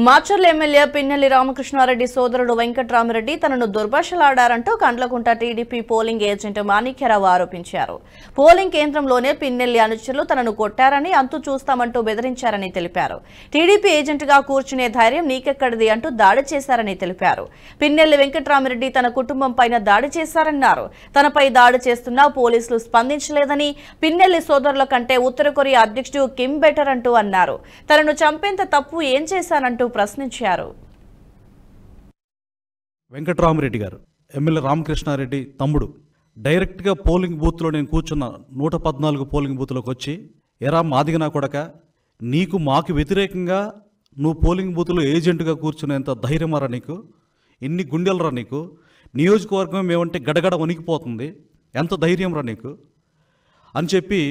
Macherla MLA Pinnelli Ramakrishna Reddy సోదరుడు వెంకట్రామిరెడ్డి తనను దుర్భాషలాడారంటూ Kandlakunta TDP polling agent Manikyarao ఆరోపించారు. పోలింగ్ కేంద్రంలోనే పిన్నెల్లి అనుచరులు తనను కొట్టారని, అంతు చూస్తామంటూ బెదిరించారని తెలిపారు. టీడీపీ ఏజెంట్గా కూర్చునే ధైర్యం నీకెక్కడిది అంటూ దాడి చేశారని తెలిపారు. పిన్నెల్లి వెంకట్రామిరెడ్డి తన కుటుంబం పైన దాడి చేశారన్నారు. తనపై దాడి చేస్తున్నా పోలీసులు స్పందించలేదని, పిన్నెల్లి సోదరుల కంటే ఉత్తర కొరియా అధ్యక్షుడు కిమ్ బెటర్ అంటూ అన్నారు. తనను చంపేంత తప్పు ఏం చేశానంటూ ప్రశ్నించారు. వెంకట్రామిరెడ్డి గారు ఎమ్మెల్యే రామకృష్ణారెడ్డి తమ్ముడు డైరెక్ట్గా పోలింగ్ బూత్లో నేను కూర్చున్న 114 పోలింగ్ బూత్లోకి వచ్చి, ఎరా మాదిగనా కొడక, నీకు మాకు వ్యతిరేకంగా నువ్వు పోలింగ్ బూత్లో ఏజెంట్గా కూర్చునేంత ధైర్యమారా నీకు, ఎన్ని గుండెలరా నీకు, నియోజకవర్గం ఏమంటే గడగడ వణికిపోతుంది, ఎంత ధైర్యం రా నీకు అని చెప్పి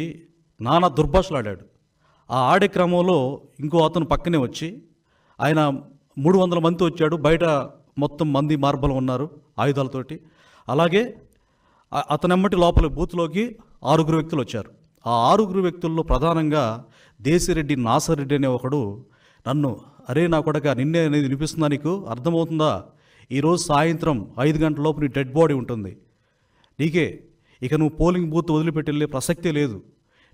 నానా దుర్భాషలాడాడు. ఆ ఆడే క్రమంలో ఇంకో అతను పక్కనే వచ్చి, ఆయన 300 మంది వచ్చాడు, బయట మొత్తం మంది మార్బలం ఉన్నారు ఆయుధాలతోటి. అలాగే అతనెమ్మటి లోపల బూత్లోకి 6 వ్యక్తులు వచ్చారు. ఆ 6 వ్యక్తుల్లో ప్రధానంగా దేశిరెడ్డి నాసరెడ్డి అనే ఒకడు నన్ను, అరే నా కొడక, నిన్నే అనేది వినిపిస్తుందా, నీకు అర్థమవుతుందా, ఈరోజు సాయంత్రం 5 గంటల లోపు నీ డెడ్ బాడీ ఉంటుంది, నీకే ఇక నువ్వు పోలింగ్ బూత్ వదిలిపెట్టి వెళ్ళే ప్రసక్తే లేదు,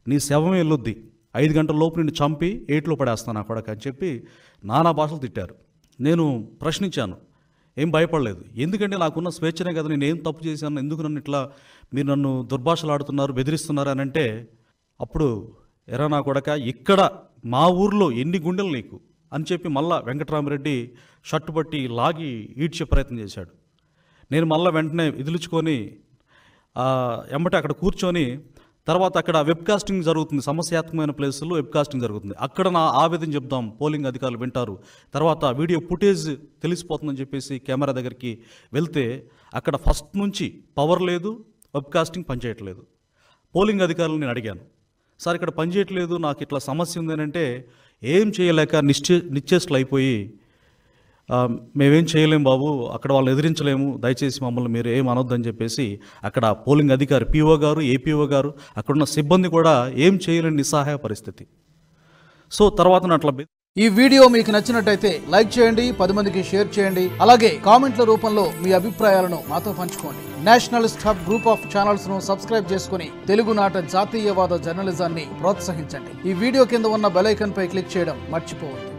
నీ శవమే వెళ్ళొద్ది, 5 గంటల లోపు నిన్ను చంపి ఏట్లో పడేస్తాను నా కొడక అని చెప్పి నానా భాషలు తిట్టారు. నేను ప్రశ్నించాను, ఏం భయపడలేదు, ఎందుకంటే నాకున్న స్వేచ్ఛనే కదా, నేను ఏం తప్పు చేశాను, ఎందుకు నన్ను ఇట్లా మీరు నన్ను దుర్భాషలు ఆడుతున్నారు, బెదిరిస్తున్నారు అని అంటే, అప్పుడు ఎరా నా కొడక, ఇక్కడ మా ఊర్లో ఎన్ని గుండెలు నీకు అని చెప్పి మళ్ళా వెంకట్రామిరెడ్డి షర్టు పట్టి లాగి ఈడ్చే ప్రయత్నం చేశాడు. నేను మళ్ళీ వెంటనే విదిలించుకొని ఎమ్మటే అక్కడ కూర్చొని, తర్వాత అక్కడ వెబ్కాస్టింగ్ జరుగుతుంది, సమస్యాత్మకమైన ప్లేసుల్లో వెబ్కాస్టింగ్ జరుగుతుంది, అక్కడ నా ఆవేదన చెప్దాం, పోలింగ్ అధికారులు వింటారు, తర్వాత వీడియో ఫుటేజ్ తెలిసిపోతుందని చెప్పేసి కెమెరా దగ్గరికి వెళ్తే అక్కడ ఫస్ట్ నుంచి పవర్ లేదు, వెబ్కాస్టింగ్ పనిచేయట్లేదు. పోలింగ్ అధికారులు నేను అడిగాను, సార్ ఇక్కడ పనిచేయట్లేదు, నాకు ఇట్లా సమస్య ఉంది అని అంటే, ఏం చేయలేక నిశ్చేష్లు అయిపోయి, మేమేం చేయలేము బాబు, అక్కడ వాళ్ళని ఎదిరించలేము, దయచేసి మమ్మల్ని మీరు ఏం అనొద్దని చెప్పేసి అక్కడ పోలింగ్ అధికారి పిఓ గారు, ఏపీఓ గారు, అక్కడున్న సిబ్బంది కూడా ఏం చేయలేని నిస్సహాయ పరిస్థితి. సో తర్వాత అట్లా. ఈ వీడియో మీకు నచ్చినట్టయితే లైక్ చేయండి, 10 మందికి షేర్ చేయండి, అలాగే కామెంట్ల రూపంలో మీ అభిప్రాయాలను మాతో పంచుకోండి. Nationalist hub group of channels ను సబ్స్క్రైబ్ చేసుకుని తెలుగునాట జాతీయవాద జర్నలిజాన్ని ప్రోత్సహించండి. ఈ వీడియో కింద ఉన్న బెల్ ఐకాన్ పై క్లిక్ చేయడం మర్చిపోవద్దు.